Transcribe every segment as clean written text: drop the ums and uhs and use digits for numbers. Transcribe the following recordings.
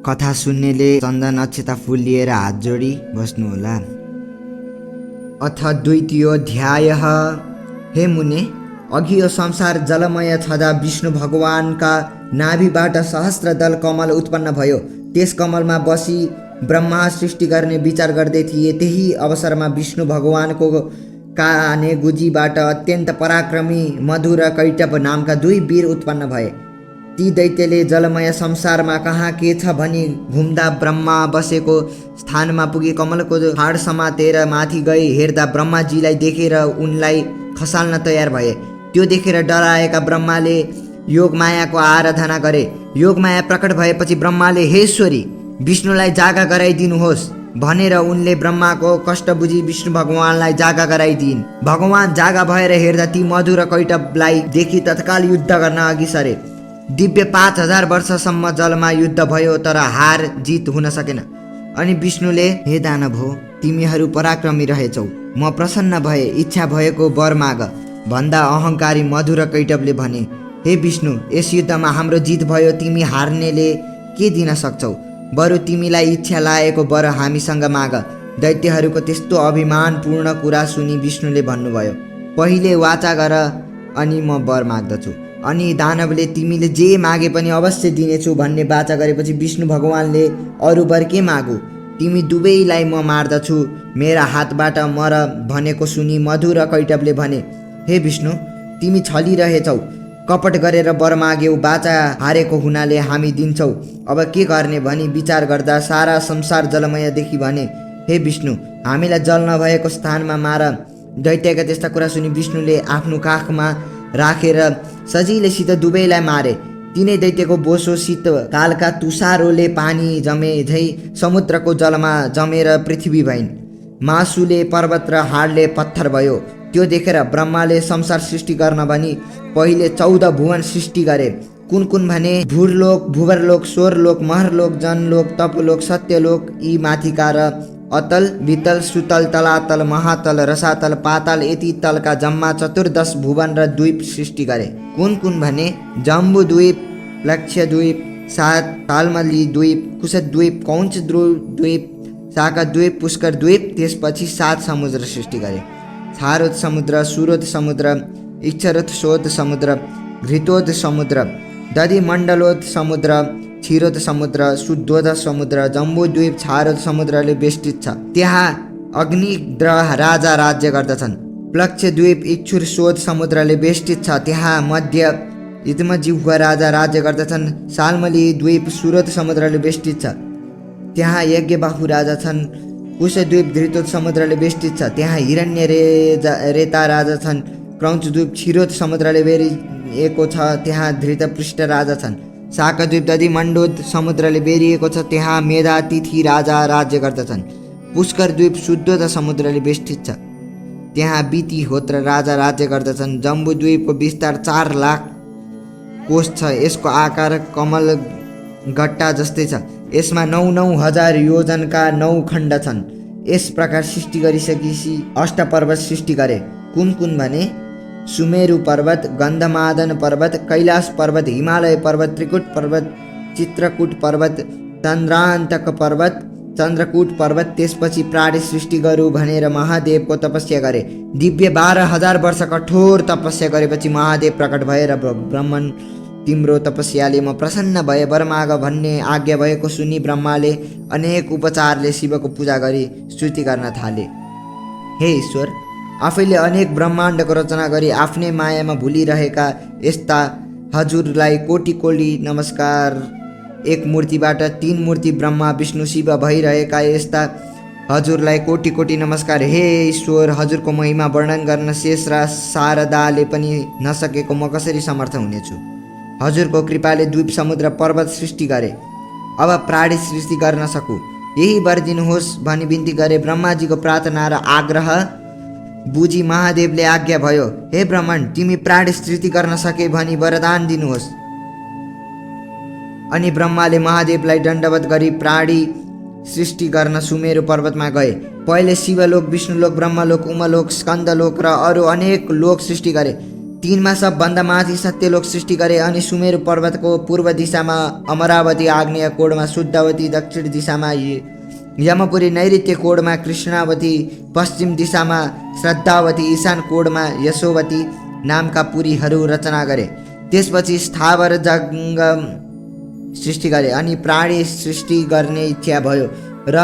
कथा सुन्नेले चन्दन अक्षता फुल लिएर हात जोडी बस्नुहोला। अथ द्वितीयोऽध्यायः। हे मुने, अघि यो संसार जलमय छँदा विष्णु भगवानका नाभिबाट सहस्त्रदल कमल उत्पन्न भयो। त्यस कमलमा बसी ब्रह्मा सृष्टि गर्ने विचार गर्दै थिए। त्यही अवसरमा विष्णु भगवानको काने गुजीबाट अत्यन्त पराक्रमी मधु र कैटभ नामका दुई वीर उत्पन्न भए। ती दैत्यले जलमय संसारमा कहाँ के छ भनी घुम्दा ब्रह्मा बसेको स्थानमा पुगे कमलको फाड समातेर माथि गए। हेर्दा ब्रह्माजीलाई देखेर उनलाई खसाल्न तयार भए। त्यो देखेर डराएका ब्रह्माले योगमायाको आराधना गरे। योगमाया प्रकट भएपछि ब्रह्माले हे ईश्वरी, विष्णुलाई जागा गराइदिनुहोस् भनेर उनले ब्रह्माको कष्ट बुझी विष्णु भगवानलाई जागा गराइदिइन्। भगवान जागा भएर हेर्दा ती मधु र कैटभलाई देखि तत्काल युद्ध गर्न अघि सरे। दिव्य 5000 वर्षसम्म जलमा युद्ध भयो, तर हार जित हुन सकेन। अनि विष्णुले, हे दानव हो, तिमीहरू पराक्रमी रहेछौ, म प्रसन्न भए, इच्छा भएको वर माग भन्दा अहङ्कारी मधु र कैटभले भने, हे विष्णु, यस युद्धमा हाम्रो जित भयो, तिमी हार्नेले के दिन सक्छौ? बरु तिमीलाई इच्छा लागेको वर हामीसँग माग। दैत्यहरूको त्यस्तो अभिमानपूर्ण कुरा सुनि विष्णुले भन्नुभयो, पहिले वाचा गर अनि म वर माग्दछु। अनि दानवले तिमीले जे मागे पनि अवश्य दिनेछु भन्ने वाचा गरेपछि विष्णु भगवानले, अरू वर के मागु? तिमी दुवैलाई म मार्दछु, मेरा हातबाट मर भनेको सुनि मधु र कैटभले भने, हे विष्णु, तिमी छलिरहेछौ, कपट गरेर वर माग्यौ, बाचा हारेको हुनाले हामी दिन्छौ। अब के गर्ने भनी विचार गर्दा सारा संसार जलमयदेखि भने, हे विष्णु, हामीलाई जल नभएको स्थानमा मार। दैत्यका त्यस्ता कुरा सुनि विष्णुले आफ्नो काखमा राखेर सजिलैसित दुवैलाई मारे। तिनै दैत्यको बोसो शीतकालका तुषारोले पानी जमे झै समुद्रको जलमा जमेर पृथ्वी भइन्। मासुले पर्वत र हाडले पत्थर भयो। त्यो देखेर ब्रह्माले संसार सृष्टि गर्न भनी पहिले 14 भुवन सृष्टि गरे। कुन कुन भने भूरलोक, भुवरलोक, स्वरलोक, महरलोक, जनलोक, तपलोक, सत्यलोक, यी माथिका र अतल, वितल, सुतल, तलातल, महातल, रसातल, पाताल, यति तलका जम्मा 14 भुवन र द्वीप सृष्टि गरे। कुन कुन भने जम्बु द्वीप, लक्ष्य द्वीप, सात तालमली द्वीप, कुशद्वीप, कौंच द्वीप, शाका द्वीप, पुष्कर द्वीप। त्यसपछि 7 समुद्र सृष्टि गरे। छारोद समुद्र, सुरोद समुद्र, इक्षरोद समुद्र, घृतोद समुद्र, दधिमण्डलोद समुद्र, क्षीरोद समुद्र, शुद्धोद समुद्र। जम्बूद्वीप छारोद समुद्रले बेष्टित छ, त्यहाँ अग्निग्रह राजा राज्य गर्दछन्। प्लक्षद्वीप इक्षुरशोध समुद्रले बेष्टित छ, त्यहाँ मध्य इदमजिह्वा राजा राज्य गर्दछन्। साल्मली द्वीप सुरोद समुद्रले बेष्टित छ, त्यहाँ यज्ञबाहु राजा छन्। कुशद्वीप धृतोद समुद्रले बेष्टित छ, त्यहाँ हिरण्य रेता राजा छन्। क्रौंचद्वीप क्षीरोद समुद्रले बेरिएको छ, त्यहाँ धृतपृष्ठ राजा छन्। शाकद्वीप दधिमण्डोद समुद्रले बेरिएको छ, त्यहाँ मेधातिथि राजा राज्य गर्दछन्। पुष्करद्वीप शुद्धोद समुद्रले बेष्टित छ, त्यहाँ वितिहोत्र राजा राज्य गर्दछन्। जम्बूद्वीपको विस्तार 4 लाख कोश छ, यसको आकार कमल गट्टा जस्तै छ। यसमा 9,9 हजार योजनका 9 खण्ड छन्। यस प्रकार सृष्टि गरिसकेपछि अष्टपर्वत सृष्टि गरे। कुन कुन भने सुमेरु पर्वत, गन्धमादन पर्वत, कैलाश पर्वत, हिमालय पर्वत, त्रिकुट पर्वत, चित्रकूट पर्वत, चन्द्रान्तक पर्वत, चन्द्रकूट पर्वत। त्यसपछि प्राणी सृष्टि गरौँ भनेर महादेवको तपस्या गरे। दिव्य 12,000 वर्ष कठोर तपस्या गरेपछि महादेव प्रकट भएर, ब्रह्मन, तिम्रो तपस्याले म प्रसन्न भए, वर माग भन्ने आज्ञा भएको सुनि ब्रह्माले अनेक उपचारले शिवको पूजा गरी स्तुति गर्न थाले। हे ईश्वर, आफैले अनेक ब्रह्माण्डको रचना गरी आफ्नै मायामा भुलिरहेका यस्ता हजुरलाई कोटि कोटि नमस्कार। एक मूर्तिबाट 3 मूर्ति ब्रह्मा विष्णु शिव भइरहेका यस्ता हजुरलाई कोटि कोटि नमस्कार। हे ईश्वर, हजुरको महिमा वर्णन गर्न शेष र शारदाले पनि नसकेको म कसरी समर्थ हुनेछु? हजुरको कृपाले द्वीप समुद्र पर्वत सृष्टि गरे, अब प्राणी सृष्टि गर्न सकु, यही वर दिनुहोस् भनी बिन्ती गरे। ब्रह्माजीको प्रार्थना र आग्रह बुझी महादेवले आज्ञा भयो, हे ब्रह्मण, तिमी प्राणी सृष्टि गर्न सके भनी वरदान दिनुहोस्। अनि ब्रह्माले महादेवलाई दण्डवत गरी प्राणी सृष्टि गर्न सुमेरु पर्वतमा गए। पहिले शिवलोक, विष्णुलोक, ब्रह्मलोक, उमलोक, स्कन्दलोक र अरू अनेक लोक सृष्टि गरे। 3मा सबभन्दा माथि सत्यलोक सृष्टि गरे अनि सुमेरु पर्वतको पूर्व दिशामा अमरावती, आग्नेय कोणमा शुद्धावती, दक्षिण दिशामा यमपुरी, नैऋत्य कोणमा कृष्णावती, पश्चिम दिशामा श्रद्धावती, ईशान कोणमा यशोवती नामका पुरीहरू रचना गरे। त्यसपछि स्थावर जङ्गम सृष्टि गरे अनि प्राणी सृष्टि गर्ने इच्छा भयो र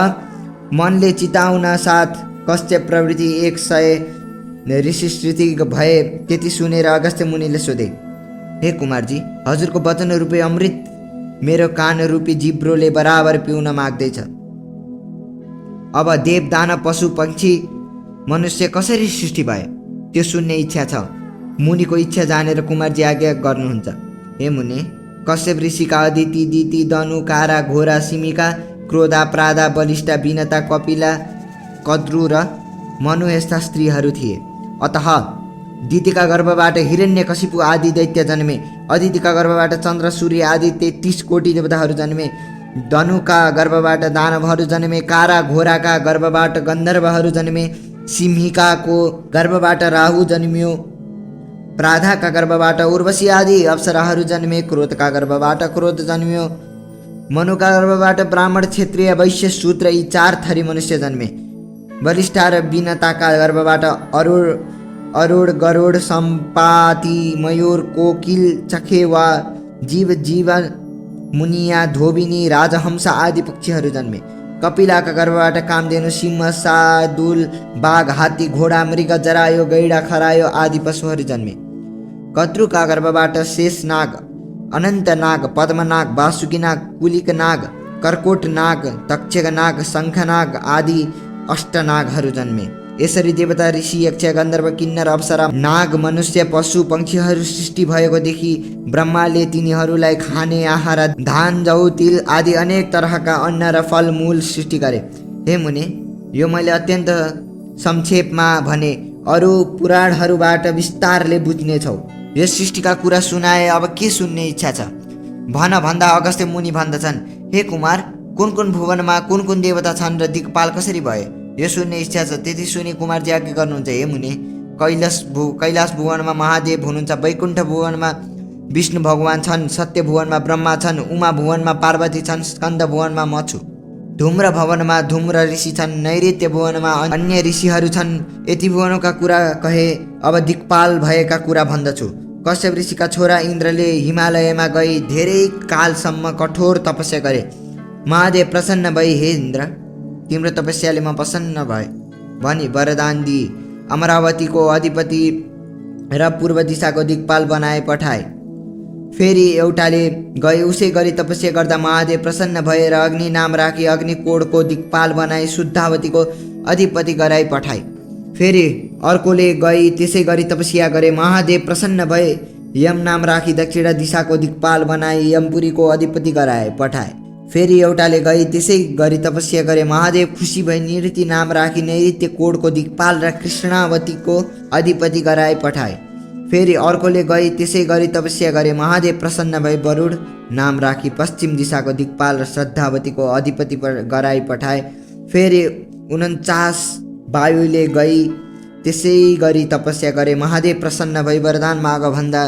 मनले चिताउन साथ कश्यप प्रवृत्ति 100 ऋषि सृष्टि भए। त्यति सुनेर अगस्त्य मुनिले सोधे, हे कुमारजी, हजुरको वचन रूपी अमृत मेरो कान रूपी जिब्रोले बराबर पिउन माग्दैछ। अब देव, दानव, पशु, पक्षी, मनुष्य कसरी सृष्टि भए त्यो सुन्ने इच्छा छ। मुनिको इच्छा जानेर कुमारजी आज्ञा गर्नुहुन्छ। हे मुनि, कश्यप ऋषिका अदिति, दिति, दनु, कारा, घोरा, सिमिका, क्रोधा, प्रादा, बलिष्ठा, विनता, कपिला, कद्रु र मनु यस्ता स्त्रीहरू थिए। अतः दितिका गर्भबाट हिरण्यकशिपु आदि दैत्य जन्मे। अदितिका गर्भबाट चन्द्र, सूर्य आदि 33 कोटी देवताहरू जन्मे। दनुका गर्भबाट दानवहरू जन्मे। कारा घोराका गर्भबाट गन्धर्वहरू जन्मे। सिंहिकाको गर्भबाट राहु जन्मियो। प्राधाका गर्भबाट उर्वशी आदि अप्सराहरू जन्मे। क्रोधका गर्भबाट क्रोध जन्मियो। मनुका गर्भबाट ब्राह्मण, क्षत्रिय, वैश्य, शूद्र यी 4 थरी मनुष्य जन्मे। बलिष्ठा र विनताका गर्भबाट अरुण, गरुड, सम्पाति, मयूर, कोकिल, चखेवा, जीव, मुनिया, धोबिनी, राजहंस आदि पक्षीहरू जन्मे। कपिलाका गर्भबाट कामधेनु, सिंह, सादुल, बाघ, हात्ती, घोडा, मृग, जरायो, गैडा, खरायो आदि पशुहरू जन्मे। कद्रुका गर्भबाट शेषनाग, अनन्तनाग, पद्मनाग, वासुकीनाग, कुलिकनाग, कर्कोटनाग, तक्षकनाग, शङ्खनाग आदि अष्टनागहरू जन्मे। यसरी देवता, ऋषि, यक्ष, गन्धर्व, किन्नर, अप्सरा, नाग, मनुष्य, पशु, पक्षीहरू सृष्टि भएको देखि ब्रह्माले तिनीहरूलाई खाने आहार, धान, जौ, तिल आदि अनेक तरहका अन्न र फल मूल सृष्टि गरे। हे मुनि, यो मैले अत्यन्त संक्षेपमा भने, अरू पुराणहरूबाट विस्तारले बुझ्नेछौ। यस सृष्टिका कुरा सुनाए, अब के सुन्ने इच्छा छ भन भन्दा अगस्त्य मुनि भन्दछन्, हे कुमार, कुन कुन भुवनमा कुन कुन देवता छन् र दिक्पाल कसरी भए यो सुन्ने इच्छा छ। त्यति सुनि कुमारजी आज्ञा गर्नुहुन्छ। हे मुनि, कैलाश भुवनमा महादेव हुनुहुन्छ। वैकुण्ठ भुवनमा विष्णु भगवान छन्। सत्य भुवनमा ब्रह्मा छन्। उमा भुवनमा पार्वती छन्। स्कन्द भुवनमा म छु। धूम्र भवनमा धूम्र ऋषि छन्। नैऋत्य भुवनमा अन्य ऋषिहरू छन्। यति भुवनका कुरा कहे, अब दिक्पाल भएका कुरा भन्दछु। कश्यप ऋषिका छोरा इन्द्रले हिमालयमा गई धेरै कालसम्म कठोर तपस्या गरे। महादेव प्रसन्न भई, हे इन्द्र, तिम्रो तपस्याले म प्रसन्न भए भनी वरदान दिए। अमरावतीको अधिपति र पूर्व दिशाको दिक्पाल बनाए पठाए। फेरि एउटाले गए। उसै गरी तपस्या गर्दा महादेव प्रसन्न भएर अग्नि नाम राखी अग्निकोणको दिक्पाल बनाई शुद्धावतीको अधिपति गराई पठाए। फेरि अर्कोले गई त्यसै गरी तपस्या गरे। महादेव प्रसन्न भए यम नाम राखी दक्षिण दिशाको दिक्पाल बनाई यमपुरीको अधिपति गराए पठाए। फेरि एउटाले गई त्यसै गरी तपस्या गरे। महादेव खुसी भई निवृत्ति नाम राखी नैऋत्य कोणको दिक्पाल र कृष्णावतीको अधिपति गराए पठाए। फेरि अर्कोले गई त्यसै गरी तपस्या गरे। महादेव प्रसन्न भई वरुण नाम राखी पश्चिम दिशाको दिक्पाल र श्रद्धावतीको अधिपति गराई पठाए। फेरि 49 वायुले गई त्यसै गरी तपस्या गरे। महादेव प्रसन्न भई वरदान माग भन्दा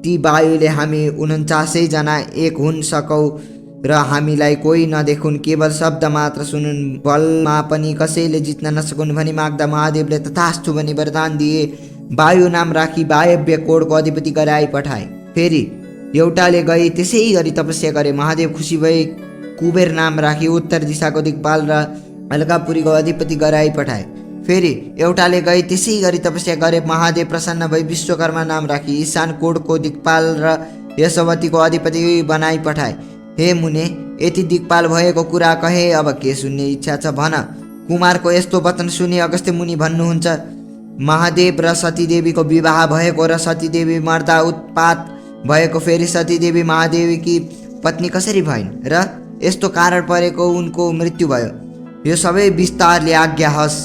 ती वायुले हामी 49 जना एक हुन सकौ र हामीलाई कोही नदेखुन्, केवल शब्द मात्र सुनुन्, बलमा पनि कसैले जित्न नसकुन् भनी माग्दा महादेवले तथास्तु भनी वरदान दिए। वायु नाम राखी वायव्य कोणको अधिपति गराई पठाए। फेरि एउटाले गई त्यसै गरी तपस्या गरे। महादेव खुसी भई कुबेर नाम राखी उत्तर दिशाको दिक्पाल र अलकापुरीको अधिपति गराई पठाए। फेरि एउटाले गई त्यसै गरी तपस्या गरे। महादेव प्रसन्न भई विश्वकर्मा नाम राखी ईशान कोणको दिक्पाल र यशोवतीको अधिपति बनाई पठाए। हे मुने, यति दिक्पाल भएको कुरा कहे, अब के सुन्ने इच्छा छ भन। कुमारको यस्तो वचन सुनि अगस्त्य मुनि भन्नुहुन्छ, महादेव र सतीदेवीको विवाह भएको र सतीदेवी मर्दा उत्पात भएको, फेरि सतीदेवी महादेवीकी पत्नी कसरी भइन् र यस्तो कारण परेको उनको मृत्यु भयो, यो सबै विस्तारले आज्ञा हस्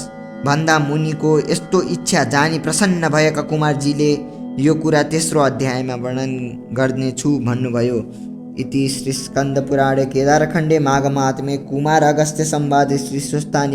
भन्दा मुनिको यस्तो इच्छा जानी प्रसन्न भएका कुमारजीले यो कुरा तेस्रो अध्यायमा वर्णन गर्नेछु भन्नुभयो। इति श्री स्कंद पुराणे केदारखण्डे माघ माहात्म्ये कुमार अगस्त्य संवादे श्री सुस्तानि